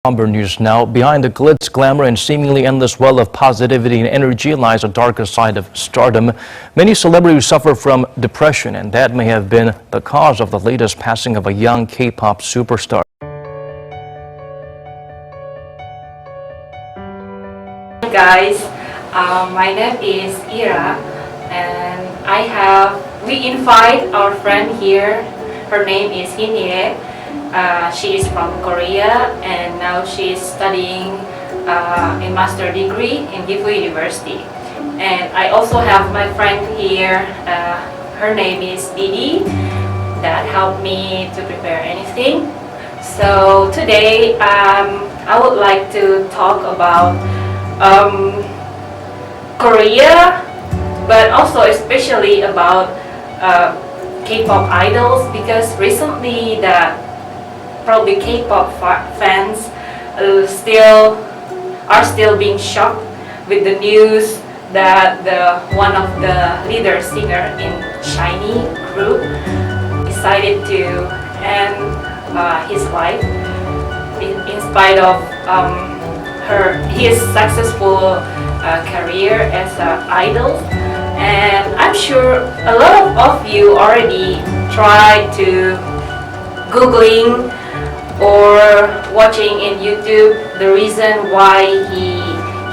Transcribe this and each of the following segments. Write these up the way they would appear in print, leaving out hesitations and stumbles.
Somber news now. Behind the glitz, glamour, and seemingly endless well of positivity and energy lies a darker side of stardom. Many celebrities suffer from depression, and that may have been the cause of the latest passing of a young K-pop superstar. Hi guys, my name is Ira, and we invite our friend here. Her name is Hinye. She is from Korea, and now she is studying a master degree in Gifu University. And I also have my friend here. Her name is Didi, that helped me to prepare anything. So today I would like to talk about Korea, but also especially about K-pop idols, because recently probably K-pop fans are still being shocked with the news that one of the leader singer in SHINee group decided to end his life in spite of his successful career as an idol. And I'm sure a lot of you already tried to googling or watching in YouTube the reason why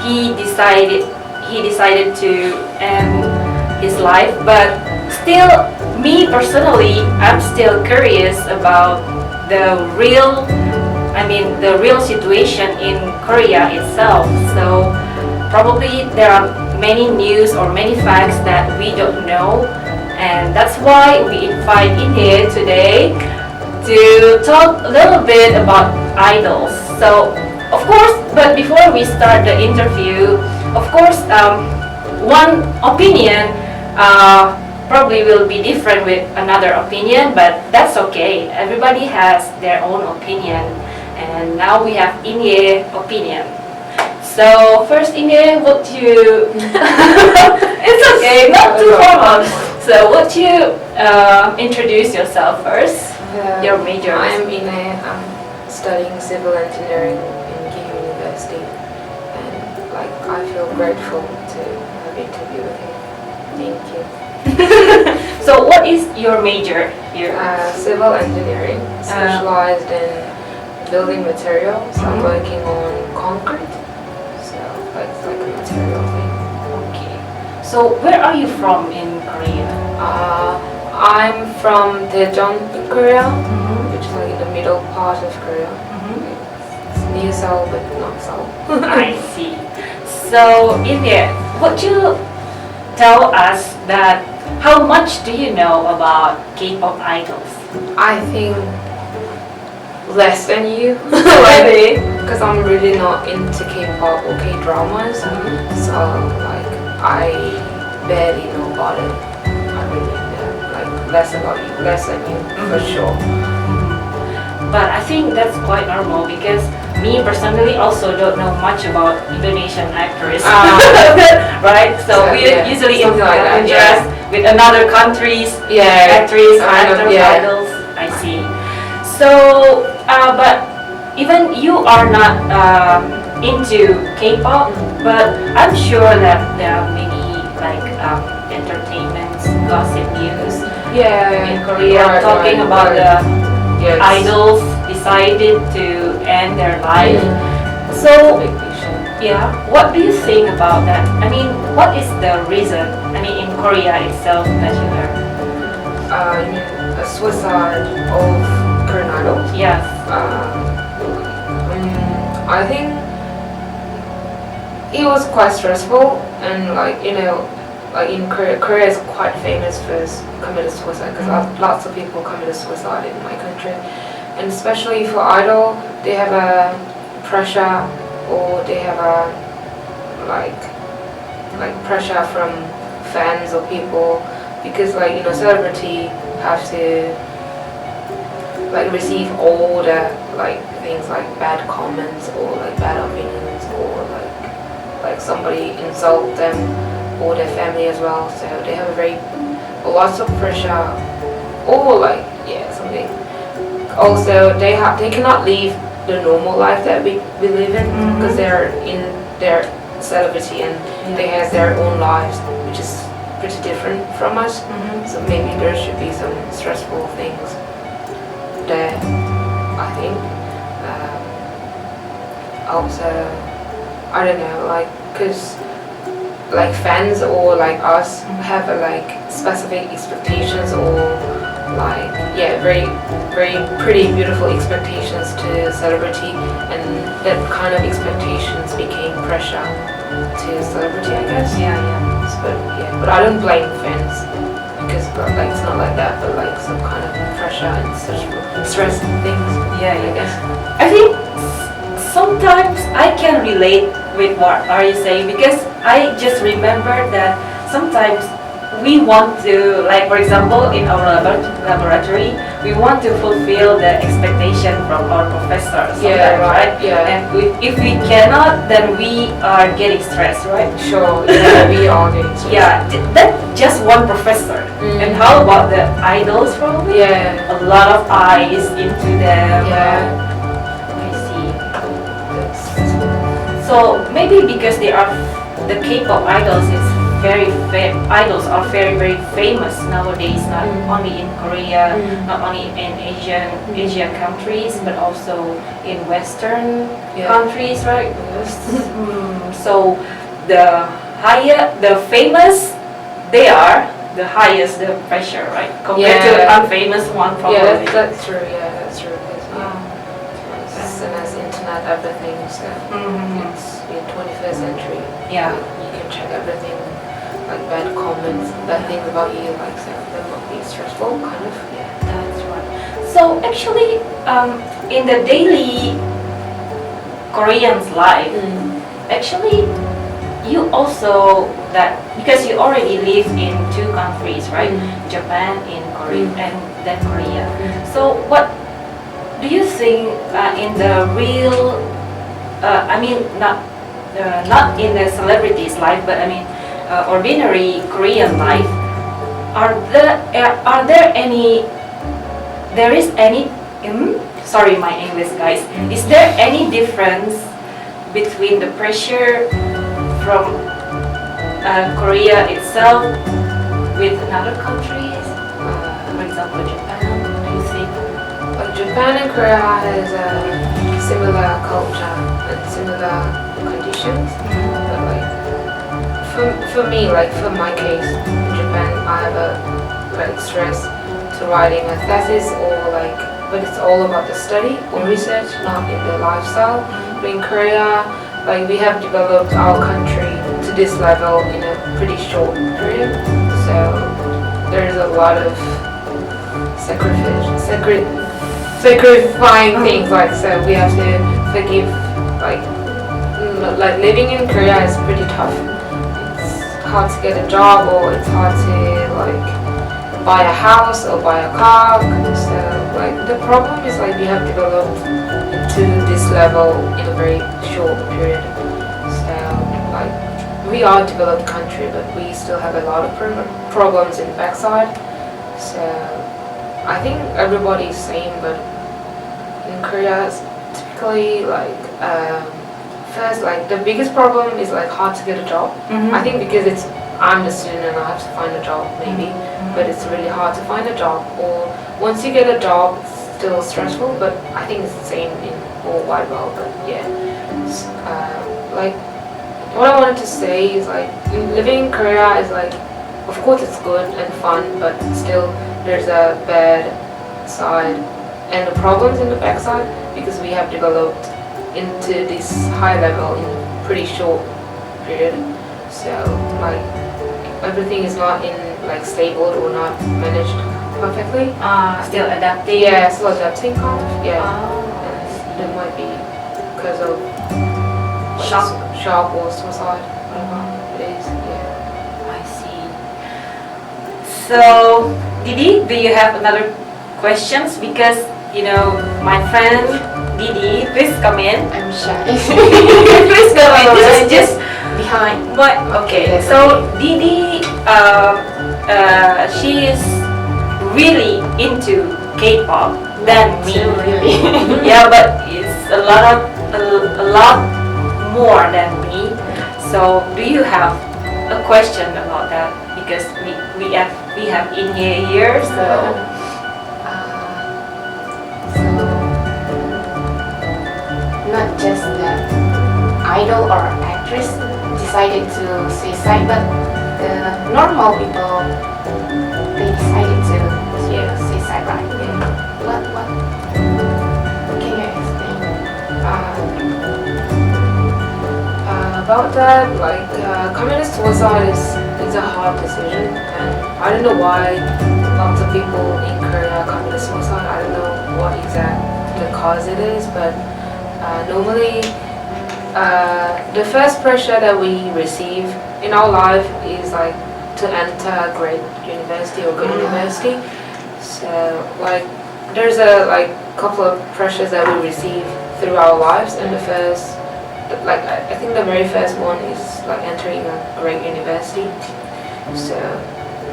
he decided to end his life. But still, me personally, I'm still curious about the real situation in Korea itself. So probably there are many news or many facts that we don't know, and that's why we invite in here today to talk a little bit about idols. So of course, but before we start the interview, of course, one opinion probably will be different with another opinion, but that's okay. Everybody has their own opinion. And now we have Inye opinion. So first, Inye, would you? It's okay, not too formal. So would you introduce yourself first? Your major? I'm Inye. I'm studying civil engineering in Gifu University, and I feel grateful to have interview with him. Thank you. So what is your major here? Civil engineering, specialized in building materials. I'm working on concrete, so it's like a material thing. Okay. So where are you from in Korea? I'm from Daejeon, Korea, which is like in the middle part of Korea. It's near Seoul, but not Seoul. I see. So Inye, would you tell us that how much do you know about K-pop idols? I think less than you. Really? Because I'm really not into K-pop or K-dramas, so I barely know about it. I really know less than you for sure. But I think that's quite normal, because me personally also don't know much about Indonesian actors, right? So we usually interest with another countries, actors, idols. I see. So, but even you are not into K-pop, but I'm sure that there are many entertainment gossip news in Korea talking about the idols decided to end their life. So, what do you think about that? I mean, what is the reason? I mean, in Korea itself that you heard? You mean a suicide of Korean idols? Yes. I think it was quite stressful, and in Korea is quite famous for committed suicide, because lots of people committed suicide in my country, and especially for idol, they have a pressure, or they have a pressure from fans or people, because celebrity have to receive all the things like bad comments or bad opinions, or somebody insult them or their family as well, so they have lots of pressure, or something. Also, they cannot leave the normal life that we live in, because they're in their celebrity and they have their own lives, which is pretty different from us. So maybe there should be some stressful things there, I think. Also, I don't know, like, cause like fans or like us have like specific expectations or like very pretty beautiful expectations to celebrity, and that kind of expectations became pressure to celebrity, I guess. But I don't blame fans because like it's not like that, but like some kind of pressure and stress things. I guess. I think sometimes I can relate with what are you saying, because I just remember that sometimes we want to, like for example in our laboratory, we want to fulfill the expectation from our professors sometimes, right? And if we cannot, then we are getting stressed, right? Sure, we are getting stressed. That's just one professor. And how about the idols probably? A lot of eyes into them. I see. So maybe because they are the K-pop idols, it's idols are very famous nowadays, not only in Korea, not only in Asian countries, but also in Western countries, right? So the famous they are, the highest the pressure, right? Compared to the unfamous one, probably. That's true. That's true. And as internet, everything, so it's in 21st century. You can check everything, like bad comments, bad things about you, like so that might be stressful, kind of. That's right. So actually, in the daily Korean's life, actually, you also that because you already live in two countries, right? Japan and Korea, and then Korea. So what do you think in the real? I mean, not in the celebrities' life, but I mean, ordinary Korean life. Are there any? There is any? Sorry, my English, guys. Is there any difference between the pressure from Korea itself with another countries? For example, Japan. Do you think? Like Japan and Korea has a similar culture and similar conditions. But like for me, like for my case, in Japan, I have a like stress to writing a thesis or like, but it's all about the study or research, not in the lifestyle. But in Korea, like we have developed our country to this level in a pretty short period. So there's a lot of sacrificing things, like so we have to forgive, like living in Korea is pretty tough. It's hard to get a job, or it's hard to like buy a house or buy a car. So like the problem is like we have developed to this level in a very short period. So like we are a developed country, but we still have a lot of problems in the backside. So I think everybody's same, but in Korea, it's typically like first, like the biggest problem is like hard to get a job. I think because I'm the student and I have to find a job maybe, but it's really hard to find a job. Or once you get a job, it's still stressful. But I think it's the same in all wide world. But like what I wanted to say is like living in Korea is like, of course it's good and fun, but still there's a bad side and the problems in the backside, because we have developed into this high level in a pretty short period. So like everything is not in like stable or not managed perfectly. Still adapting. Still adapting kind of. And that might be because of shock or suicide. It is. I see. So, Didi, do you have another questions? Because my friend Didi, please come in. I'm shy. Please come in. This is just behind. what? Okay. So Didi, she is really into K-pop than me. Really. Yeah, but it's a lot more than me. So do you have a question about that? Because we have Inye here, so not just the idol or actress decided to suicide, but the normal people, they decided to suicide, right? What can you explain? About that, like communist suicide is a hard decision, and I don't know why lots of people in Korea commit suicide. I don't know what exact the cause it is, but normally the first pressure that we receive in our life is like to enter a great university or good university. So like there's a couple of pressures that we receive through our lives, and the first, like I think the very first one is like entering a great university. So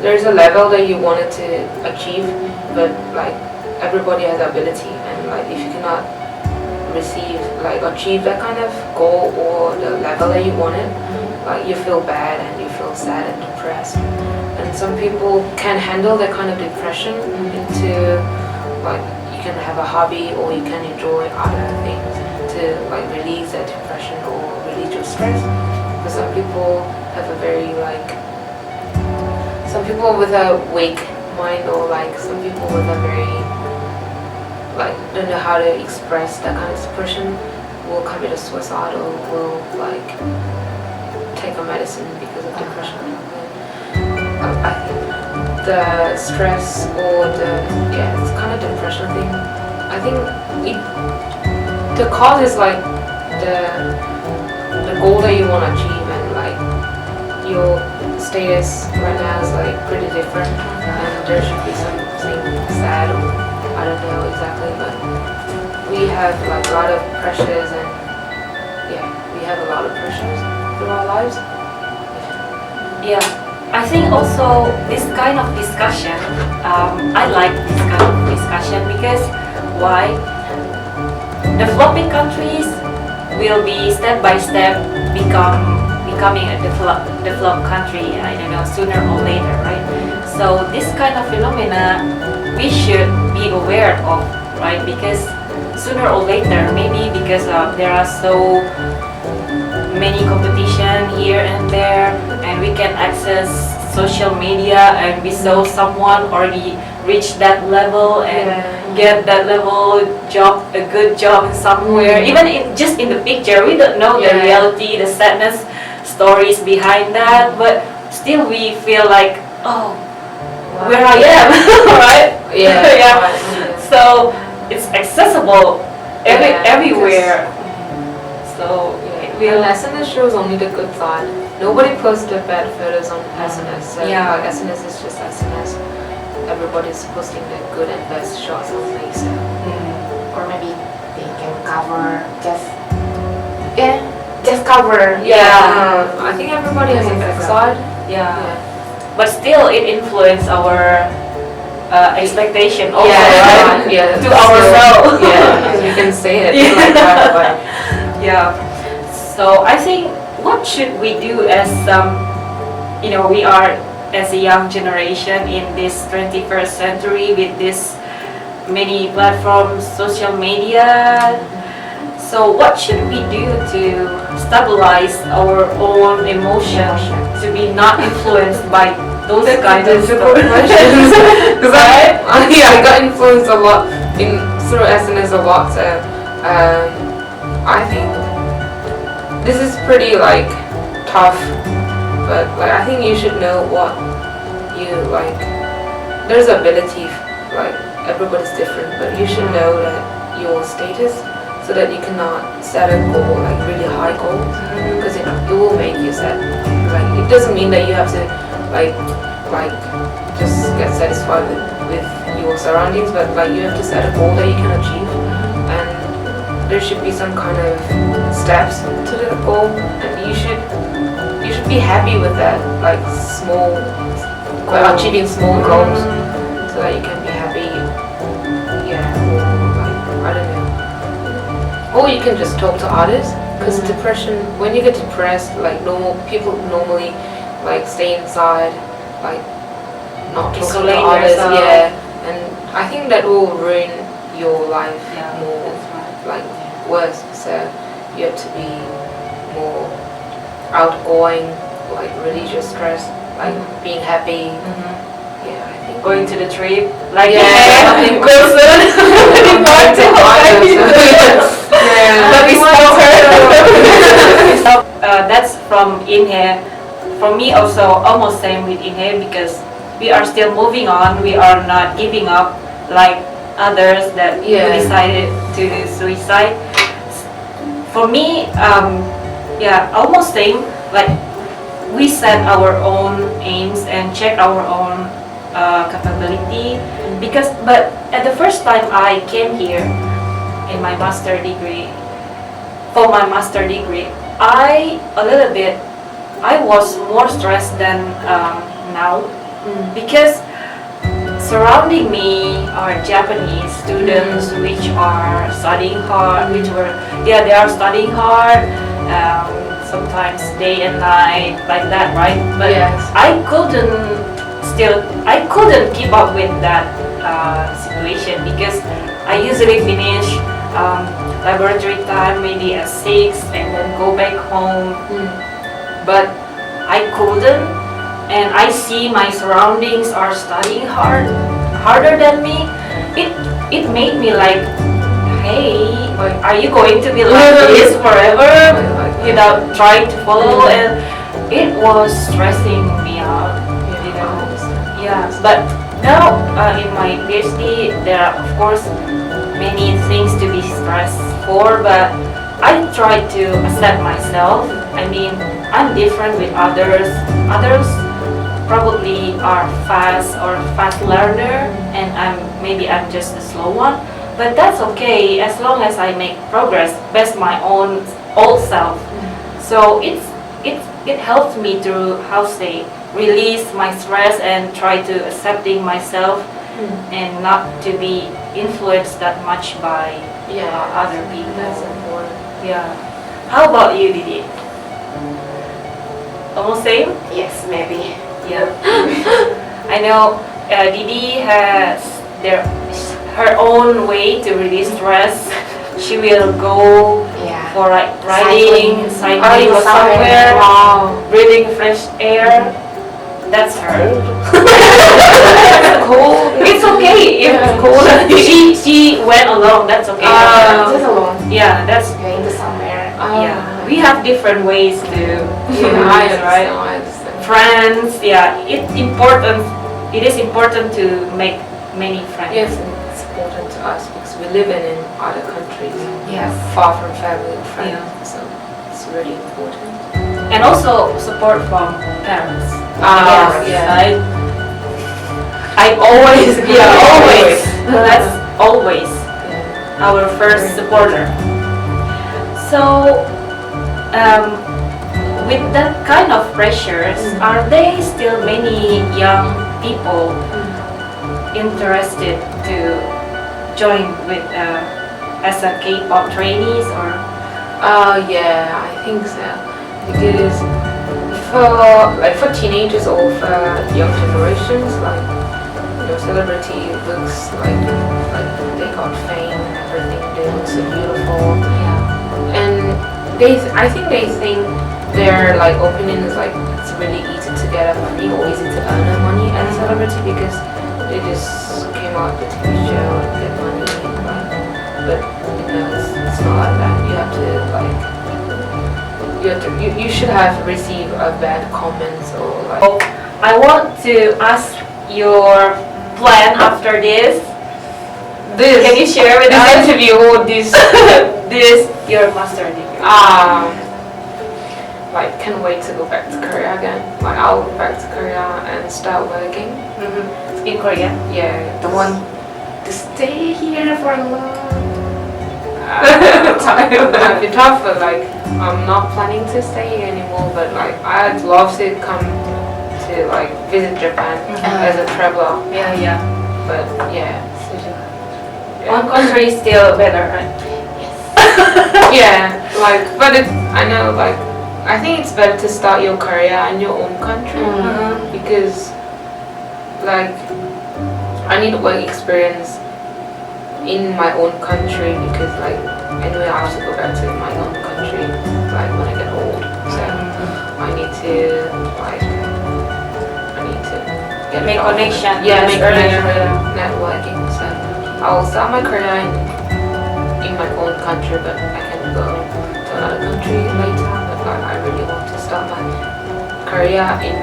there's a level that you wanted to achieve, but like everybody has ability, and like if you cannot achieve that kind of goal or the level that you wanted, like you feel bad and you feel sad and depressed. And some people can handle that kind of depression into like you can have a hobby or you can enjoy other things to like release that depression or release your stress. But some people have a very some people with a weak mind, or like some people with a very don't know how to express that kind of expression will commit a suicide or will take a medicine because of depression. I think the stress or it's kind of depression thing. I think the cause is like the goal that you want to achieve, and like your status right now is like pretty different, and there should be something sad or I don't know exactly, but we have like a lot of pressures, and we have a lot of pressures through our lives. yeah. I think also this kind of discussion, I like this kind of discussion because why? Developing countries will be step by step becoming a developed country. I don't know, sooner or later, right? So this kind of phenomena we should be aware of, right? Because sooner or later, maybe because there are so many competition here and there, and we can access social media, and we saw someone already reach that level and get that level job, a good job somewhere. Even just in the picture, we don't know the reality, the sadness stories behind that, but still we feel like, oh, where I am, right? Yeah. So it's accessible everywhere. So it will. And SNS shows only the good side. Nobody posts the bad photos on SNS. So like SNS is just SNS. Everybody's posting the good and best shots only. So Or maybe they can cover just cover. I think everybody has a bad side. Yeah. But still, it influences our expectation also, right? To ourselves. You can say it like that, but Yeah. So I think what should we do as we are as a young generation in this 21st century with this many platforms, social media. So what should we do to stabilize our own emotions to be not influenced by those kind of questions? Because I got influenced a lot through SNS a lot. So I think this is pretty tough, but I think you should know what you like. There's ability, everybody's different, but you should know that your status, so that you cannot set a goal, really high goal, because it will make you sad. It doesn't mean that you have to just get satisfied with your surroundings, but you have to set a goal that you can achieve, and there should be some kind of steps to the goal, and you should be happy with that, small, achieving small goals, so that you can be happy. Yeah, or I don't know. or you can just talk to others. Because depression, when you get depressed, like normal people normally like stay inside, like not talking to Isolate others. yourself. Yeah, and I think that will ruin your life Yeah, more, that's right. like worse. So you have to be more outgoing, like release your stress, like being happy. Yeah, I think Going to the trip, like Yeah, I think- go soon. We want to Yeah. but we stop her. So, that's from Inhe. For me also almost same with Inhe because we are still moving on. We are not giving up like others that who Yeah. decided to do suicide. For me, yeah, almost same. Like we set our own aims and check our own capability because. But at the first time I came here in my master degree, for my master degree, I was more stressed than now because surrounding me are Japanese students which are studying hard, they are studying hard, sometimes day and night like that, right? But Yes. I couldn't keep up with that situation because I usually finish laboratory time maybe at 6 and then go back home. But I couldn't, and I see my surroundings are studying harder than me. It made me like, hey, are you going to be like this forever without trying to follow? And it was stressing me out, you know. Yeah, but now in my PhD, there are of course many things to be stressed for, but I try to accept myself. I mean, I'm different with others. Others probably are fast learner, and maybe I'm just a slow one. But that's okay as long as I make progress, best my own old self. So it helps me to release my stress and try to accepting myself and not to be influenced that much by other people. That's important. Yeah. How about you, Didi? Almost same? Yes, maybe. Yeah. I know Didi has her own way to release stress. She will go Yeah. for like riding, cycling or somewhere, breathing fresh air. That's her. Cold. It's okay if it's cold. She went alone. That's okay. Just alone. Yeah, that's Going to somewhere. yeah. We have different ways to I right? understand. Friends. Yeah, it is important to make many friends. Yes, and it's important to us because we live in other countries. Yes. Far from family and friends. Yeah. So it's really important. And also support from parents. Yes, yeah. I always, always. Always. That's always our first supporter. So, with that kind of pressures, are there still many young people interested to join with as a K-pop trainees or? Yeah, I think so. Because for teenagers or for young generations, like celebrity looks like they got fame and everything. They look so beautiful, and I think they think their like opinion is like it's really easy to get a money or easy to earn a money as a celebrity because they just came out with a TV show and get money. But it's not like that. You have to like. You should have received a bad comments or like. I want to ask your plan after this. Can you share with This us interview or this? your master degree? Like can't wait to go back to Korea again. Like I'll go back to Korea and start working. In Korea. Yeah, The one to stay here for a long time. Might be tough, but like I'm not planning to stay here anymore. But like I'd love to come to like visit Japan as a traveler. Yeah. But yeah. One country is still better, right? Yeah, like, but I know, like, I think it's better to start your career in your own country because, like, I need work experience in my own country because, like, anyway, I have to go back to my own country, like, when I get old. So I need to, like, get Make a job. connection. Yeah, Yes, make earlier, connection, yeah. networking. So I'll start my career in my own country, but I can go to another country later. But like, I really want to start my career in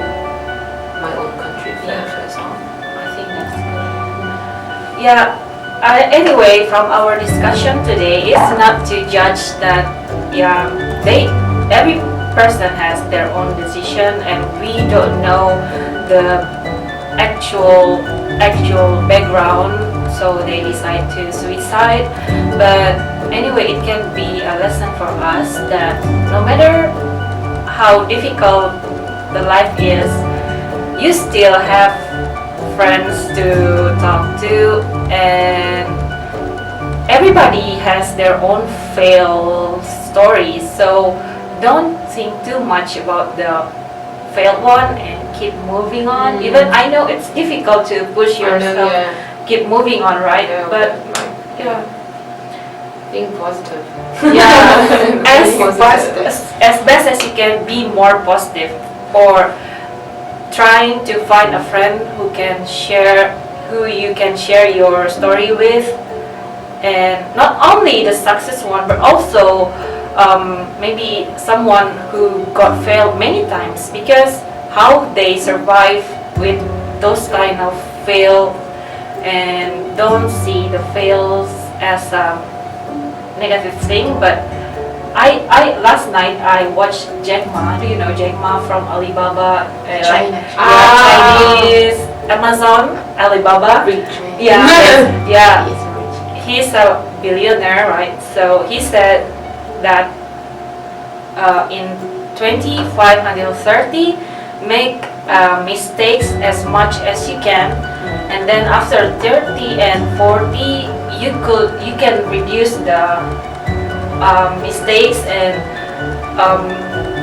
my own country for the first time. I think that's good. Yeah. Anyway, from our discussion today, it's not to judge that. Yeah, every person has their own decision, and we don't know the actual background, so they decide to suicide. But anyway, it can be a lesson for us that no matter how difficult the life is, you still have friends to talk to, and everybody has their own fail stories, so don't think too much about the failed one and keep moving on. Even I know it's difficult to push yourself, keep moving on, right? Yeah, but like, yeah, being positive. yeah, Being positive. as best as you can, be more positive, or trying to find a friend who you can share your story with, and not only the success one, but also maybe someone who got failed many times, because how they survive with those kind of fail, and don't see the fails as a negative thing. But I last night I watched Jack Ma. Do you know Jack Ma from Alibaba? China. Chinese Amazon, Alibaba. Yeah, yeah. He is rich. He's a billionaire, right? So he said that in 25 until 30, make mistakes as much as you can, and then after 30 and 40, you can reduce the mistakes and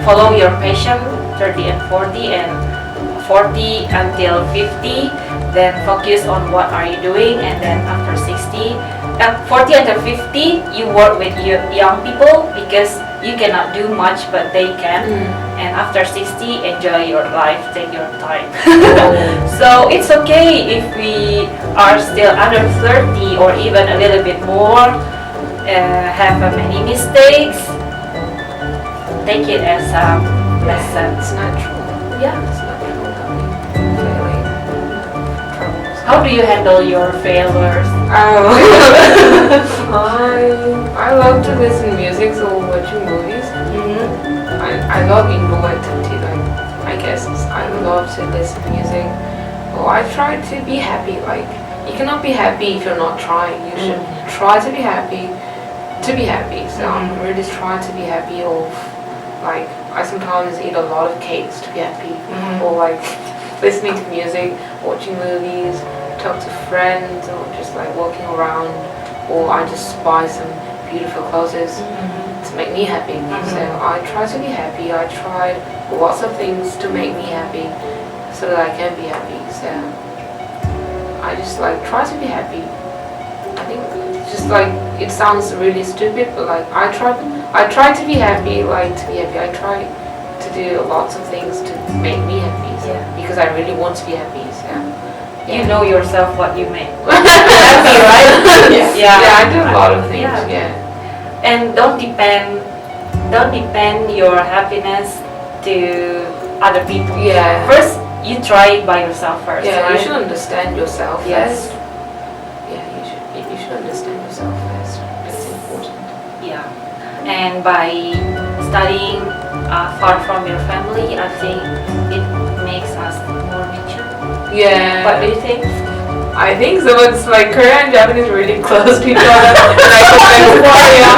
follow your passion. 30 and 40, and 40 until 50, then focus on what are you doing, and then after 60, 40 until 50, you work with young people because you cannot do much but they can, and after 60, enjoy your life, take your time. So it's okay if we are still under 30 or even a little bit more, have many mistakes, take it as a lesson. It's natural. Yeah. It's natural having failing troubles. How do you handle your failures? I love to listen to music or watching movies. I love indoor activity, like I guess I love to listen to music. Or I try to be happy. Like you cannot be happy if you're not trying. You should try to be happy. So I'm really trying to be happy. Of like I sometimes eat a lot of cakes to be happy, or like listening to music, watching movies, talk to friends, or just like walking around, or I just buy some beautiful clothes to make me happy. So I try to be happy. I tried lots of things to make me happy so that I can be happy. So I just like try to be happy. I think just like it sounds really stupid, but like I try to be happy, like to be happy. I try to do lots of things to make me happy, so, because I really want to be happy. So You know yourself what you make happy, right? yeah, I do a lot of things. Yeah. And don't depend your happiness to other people. Yeah. First, you try it by yourself first. Yeah, right? you should understand yourself Yes. first. Yeah, you should understand yourself first. That's important. Yeah. And by studying far from your family, I think it makes us more mature. Yeah. What do you think? I think so. It's like Korean and Japanese really close to each other. Like Korea,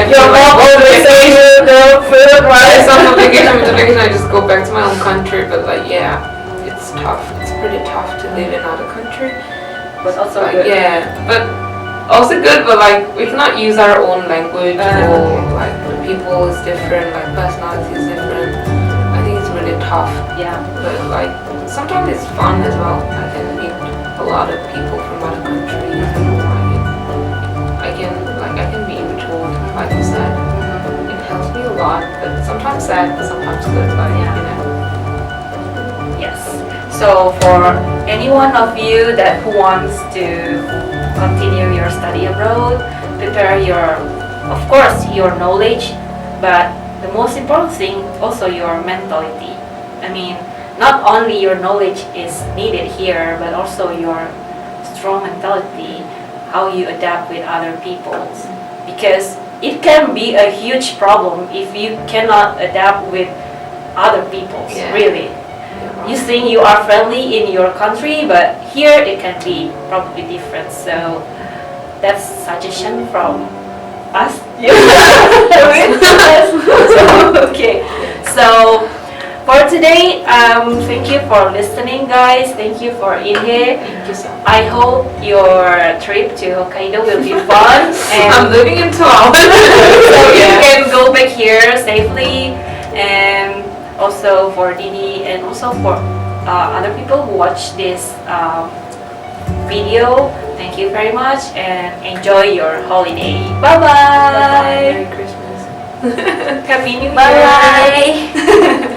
Your mom always says the food, right? Some vacation, I just go back to my own country. But like, yeah, it's tough. It's pretty tough to live in another country. But also Like, good. yeah, but also good, but like we cannot use our own language or like the people is different, like personality is different. I think it's really tough, Yeah. but like sometimes it's fun as well. I can meet a lot of people from other countries. I can be in between, like you said. It helps me a lot, but sometimes sad, but sometimes good. Like Yes. So for any one of you that who wants to continue your study abroad, prepare your, of course, your knowledge, but the most important thing also your mentality. I mean, not only your knowledge is needed here, but also your strong mentality, how you adapt with other people. Because it can be a huge problem if you cannot adapt with other people, really. You think you are friendly in your country, but here it can be probably different. So that's suggestion from us. Okay. So for today, thank you for listening, guys. Thank you for in here. Thank you so much. I hope your trip to Hokkaido will be fun and I'm living in Taiwan. so you can go back here safely. And also for Didi and also for other people who watch this video, thank you very much and enjoy your holiday. Bye bye. Merry Christmas. Happy New Year. Bye.